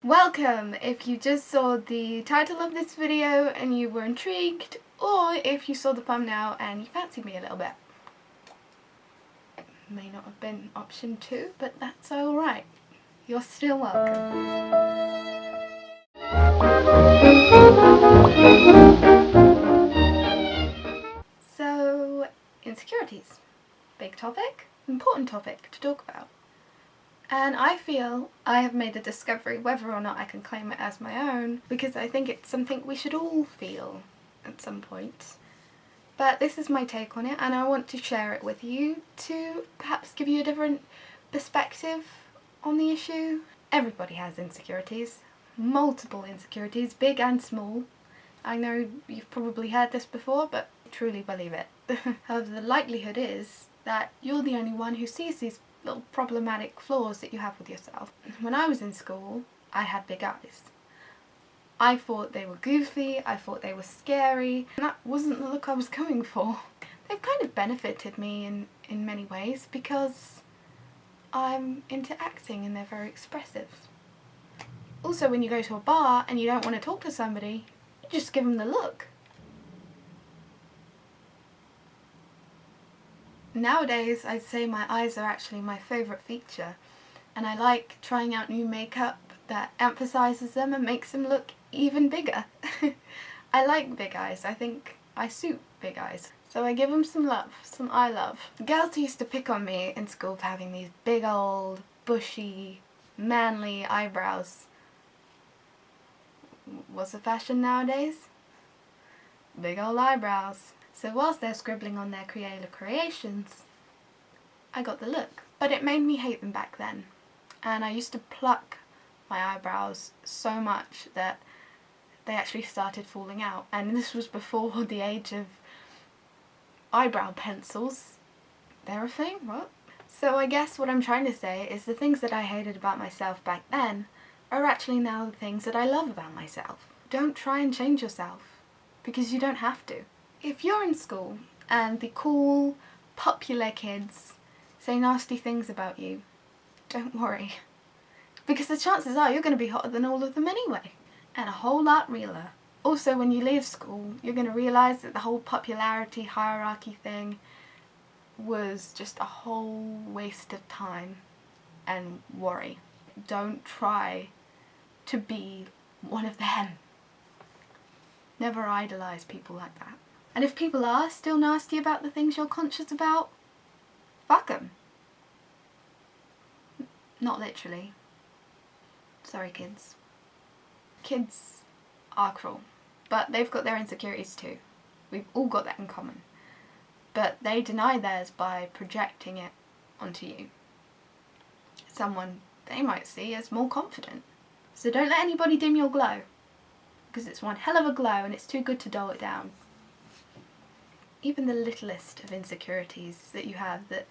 Welcome! If you just saw the title of this video and you were intrigued, or if you saw the thumbnail and you fancied me a little bit. It may not have been option 2, but that's alright. You're still welcome. So, insecurities. Big topic, important topic to talk about. And I feel I have made a discovery, whether or not I can claim it as my own, because I think it's something we should all feel at some point. But this is my take on it, and I want to share it with you to perhaps give you a different perspective on the issue. Everybody has insecurities, multiple insecurities, big and small. I know you've probably heard this before, but I truly believe it. However, the likelihood is that you're the only one who sees these little problematic flaws that you have with yourself. When I was in school, I had big eyes. I thought they were goofy, I thought they were scary, and that wasn't the look I was going for. They've kind of benefited me in many ways because I'm into acting and they're very expressive. Also, when you go to a bar and you don't want to talk to somebody, you just give them the look. Nowadays, I'd say my eyes are actually my favourite feature, and I like trying out new makeup that emphasises them and makes them look even bigger. I like big eyes. I think I suit big eyes. So I give them some love, some eye love. Girls used to pick on me in school for having these big old, bushy, manly eyebrows. What's the fashion nowadays? Big old eyebrows. So whilst they're scribbling on their creations, I got the look. But it made me hate them back then. And I used to pluck my eyebrows so much that they actually started falling out. And this was before the age of eyebrow pencils. They're a thing, what? So I guess what I'm trying to say is the things that I hated about myself back then are actually now the things that I love about myself. Don't try and change yourself, because you don't have to. If you're in school and the cool, popular kids say nasty things about you, don't worry. Because the chances are you're going to be hotter than all of them anyway. And a whole lot realer. Also, when you leave school, you're going to realise that the whole popularity hierarchy thing was just a whole waste of time and worry. Don't try to be one of them. Never idolise people like that. And if people are still nasty about the things you're conscious about, fuck them. Not literally. Sorry, kids. Kids are cruel, but they've got their insecurities too. We've all got that in common. But they deny theirs by projecting it onto you. Someone they might see as more confident. So don't let anybody dim your glow, because it's one hell of a glow and it's too good to dull it down. Even the littlest of insecurities that you have that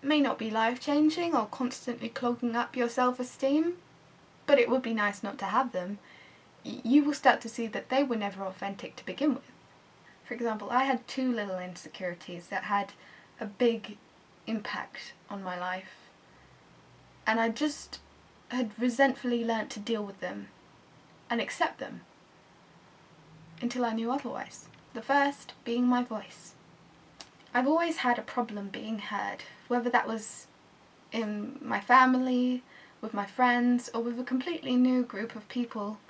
may not be life-changing or constantly clogging up your self-esteem, but it would be nice not to have them, you will start to see that they were never authentic to begin with. For example, I had 2 little insecurities that had a big impact on my life, and I just had resentfully learnt to deal with them and accept them until I knew otherwise. The first being my voice. I've always had a problem being heard, whether that was in my family, with my friends, or with a completely new group of people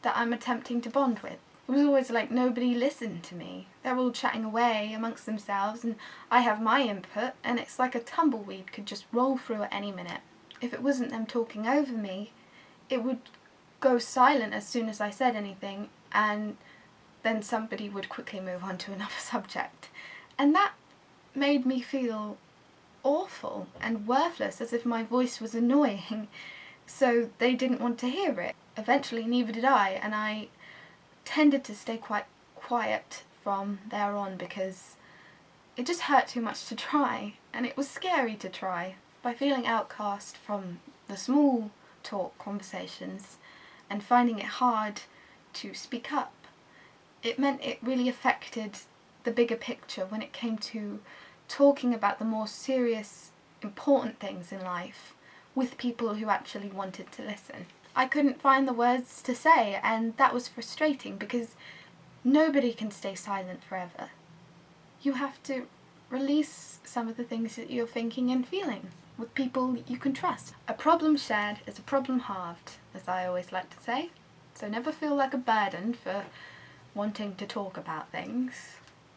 that I'm attempting to bond with. It was always like nobody listened to me. They're all chatting away amongst themselves and I have my input, and it's like a tumbleweed could just roll through at any minute. If it wasn't them talking over me, it would go silent as soon as I said anything, and then somebody would quickly move on to another subject. And that made me feel awful and worthless, as if my voice was annoying, so they didn't want to hear it. Eventually neither did I, and I tended to stay quite quiet from there on because it just hurt too much to try, and it was scary to try. By feeling outcast from the small talk conversations and finding it hard to speak up, it meant it really affected the bigger picture when it came to talking about the more serious, important things in life with people who actually wanted to listen. I couldn't find the words to say, and that was frustrating because nobody can stay silent forever. You have to release some of the things that you're thinking and feeling with people you can trust. A problem shared is a problem halved, as I always like to say. So never feel like a burden for wanting to talk about things,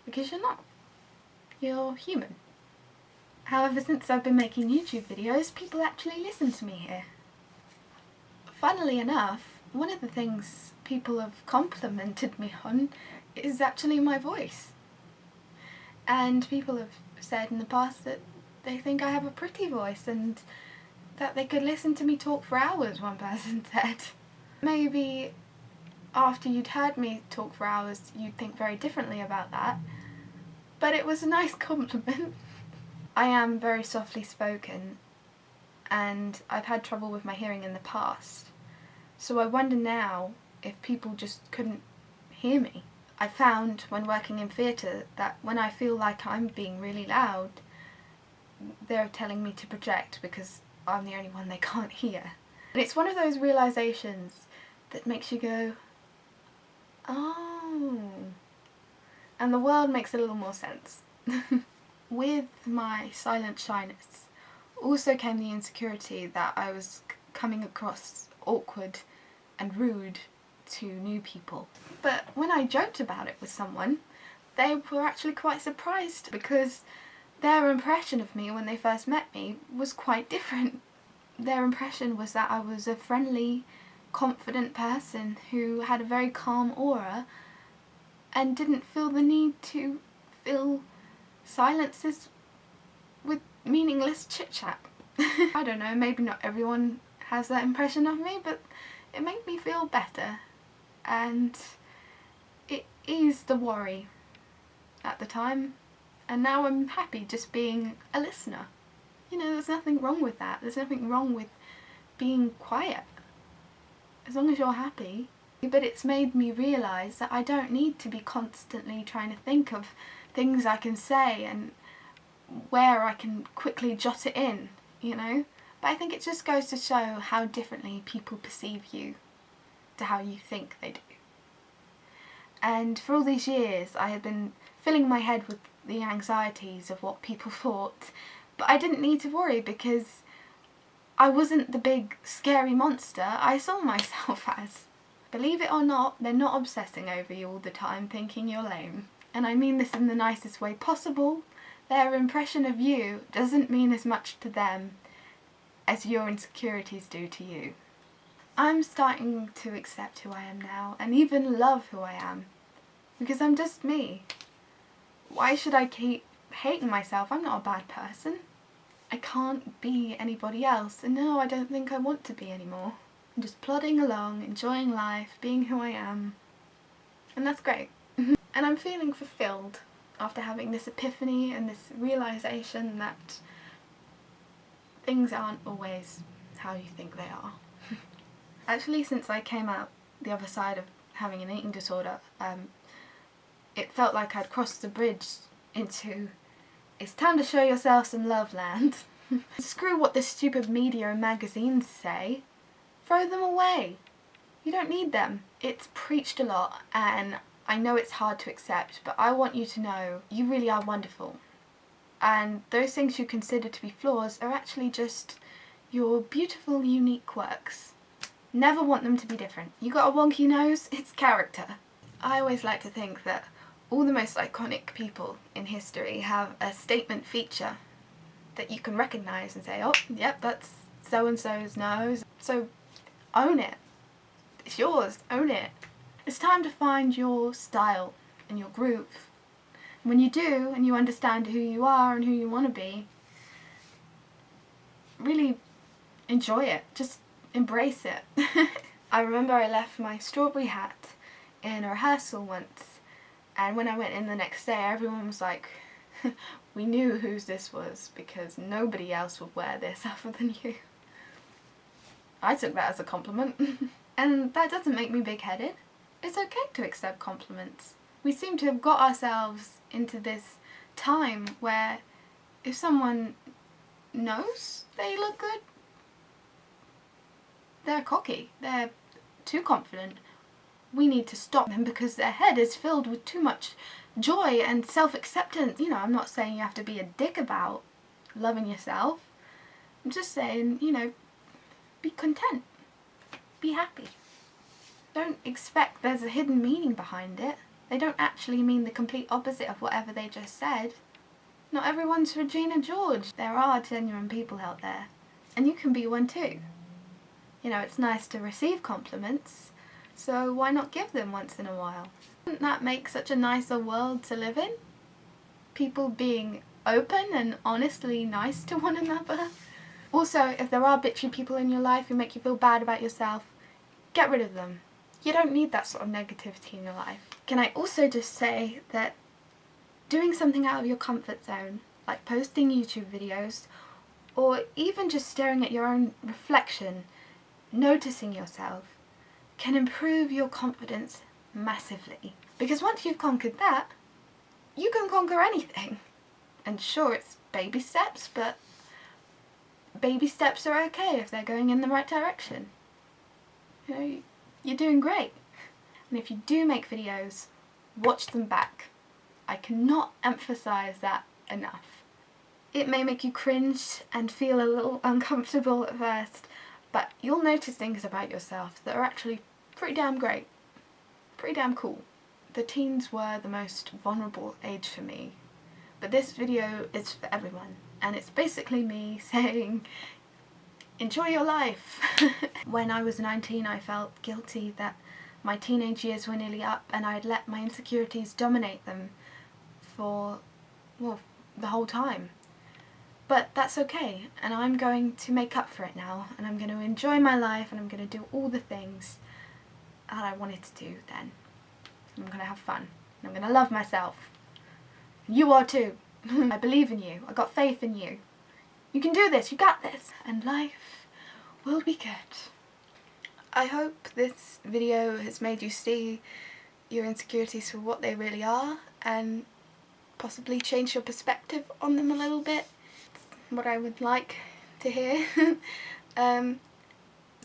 because you're not. You're human. However, since I've been making YouTube videos, people actually listen to me here. Funnily enough, one of the things people have complimented me on is actually my voice. And people have said in the past that they think I have a pretty voice and that they could listen to me talk for hours, one person said. Maybe after you'd heard me talk for hours you'd think very differently about that, but it was a nice compliment. I am very softly spoken and I've had trouble with my hearing in the past, so I wonder now if people just couldn't hear me. I found when working in theatre that when I feel like I'm being really loud, they're telling me to project because I'm the only one they can't hear. And it's one of those realisations that makes you go, oh, and the world makes a little more sense. With my silent shyness also came the insecurity that I was coming across awkward and rude to new people. But when I joked about it with someone, they were actually quite surprised because their impression of me when they first met me was quite different. Their impression was that I was a friendly, confident person who had a very calm aura and didn't feel the need to fill silences with meaningless chit-chat. I don't know, maybe not everyone has that impression of me, but it made me feel better, and it eased the worry at the time, and now I'm happy just being a listener. You know, there's nothing wrong with that. There's nothing wrong with being quiet, as long as you're happy. But it's made me realise that I don't need to be constantly trying to think of things I can say and where I can quickly jot it in, you know? But I think it just goes to show how differently people perceive you to how you think they do. And for all these years I had been filling my head with the anxieties of what people thought, but I didn't need to worry because I wasn't the big scary monster I saw myself as. Believe it or not, they're not obsessing over you all the time thinking you're lame. And I mean this in the nicest way possible. Their impression of you doesn't mean as much to them as your insecurities do to you. I'm starting to accept who I am now and even love who I am, because I'm just me. Why should I keep hating myself? I'm not a bad person. I can't be anybody else, and no, I don't think I want to be anymore. I'm just plodding along, enjoying life, being who I am, and that's great. And I'm feeling fulfilled after having this epiphany and this realisation that things aren't always how you think they are. Actually, since I came out the other side of having an eating disorder, it felt like I'd crossed the bridge into it's time to show yourself some love land. Screw what the stupid media and magazines say. Throw them away. You don't need them. It's preached a lot and I know it's hard to accept, but I want you to know you really are wonderful. And those things you consider to be flaws are actually just your beautiful, unique quirks. Never want them to be different. You got a wonky nose? It's character. I always like to think that all the most iconic people in history have a statement feature that you can recognise and say, oh, yep, that's so-and-so's nose. So own it. It's yours. Own it. It's time to find your style and your groove. When you do, and you understand who you are and who you want to be, really enjoy it. Just embrace it. I remember I left my strawberry hat in a rehearsal once, and when I went in the next day everyone was like, we knew whose this was because nobody else would wear this other than you. I took that as a compliment. And that doesn't make me big-headed. It's okay to accept compliments. We seem to have got ourselves into this time where if someone knows they look good, they're cocky, they're too confident. We need to stop them because their head is filled with too much joy and self-acceptance. You know, I'm not saying you have to be a dick about loving yourself. I'm just saying, you know, be content. Be happy. Don't expect there's a hidden meaning behind it. They don't actually mean the complete opposite of whatever they just said. Not everyone's Regina George. There are genuine people out there. And you can be one too. You know, it's nice to receive compliments, so why not give them once in a while? Wouldn't that make such a nicer world to live in? People being open and honestly nice to one another. Also, if there are bitchy people in your life who make you feel bad about yourself, get rid of them. You don't need that sort of negativity in your life. Can I also just say that doing something out of your comfort zone, like posting YouTube videos, or even just staring at your own reflection, noticing yourself, can improve your confidence massively. Because once you've conquered that, you can conquer anything. And sure, it's baby steps, but baby steps are okay if they're going in the right direction. You know, you're doing great. And if you do make videos, watch them back. I cannot emphasize that enough. It may make you cringe and feel a little uncomfortable at first, but you'll notice things about yourself that are actually pretty damn great. Pretty damn cool. The teens were the most vulnerable age for me, but this video is for everyone, and it's basically me saying, enjoy your life. When I was 19, I felt guilty that my teenage years were nearly up and I'd let my insecurities dominate them for, well, the whole time. But that's okay, and I'm going to make up for it now, and I'm going to enjoy my life, and I'm going to do all the things that I wanted to do then. I'm going to have fun, and I'm going to love myself. You are too. I believe in you. I got faith in you. You can do this, you got this, and life will be good. I hope this video has made you see your insecurities for what they really are, and possibly change your perspective on them a little bit. What I would like to hear.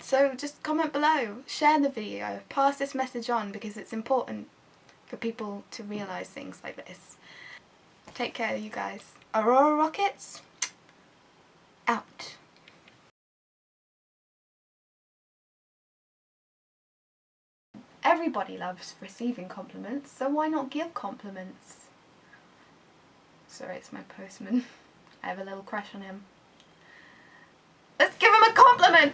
So just comment below, share the video, pass this message on, because it's important for people to realise things like this. Take care, you guys. Aurora.Rockets, out. Everybody loves receiving compliments, so why not give compliments? Sorry, it's my postman. I have a little crush on him. Let's give him a compliment!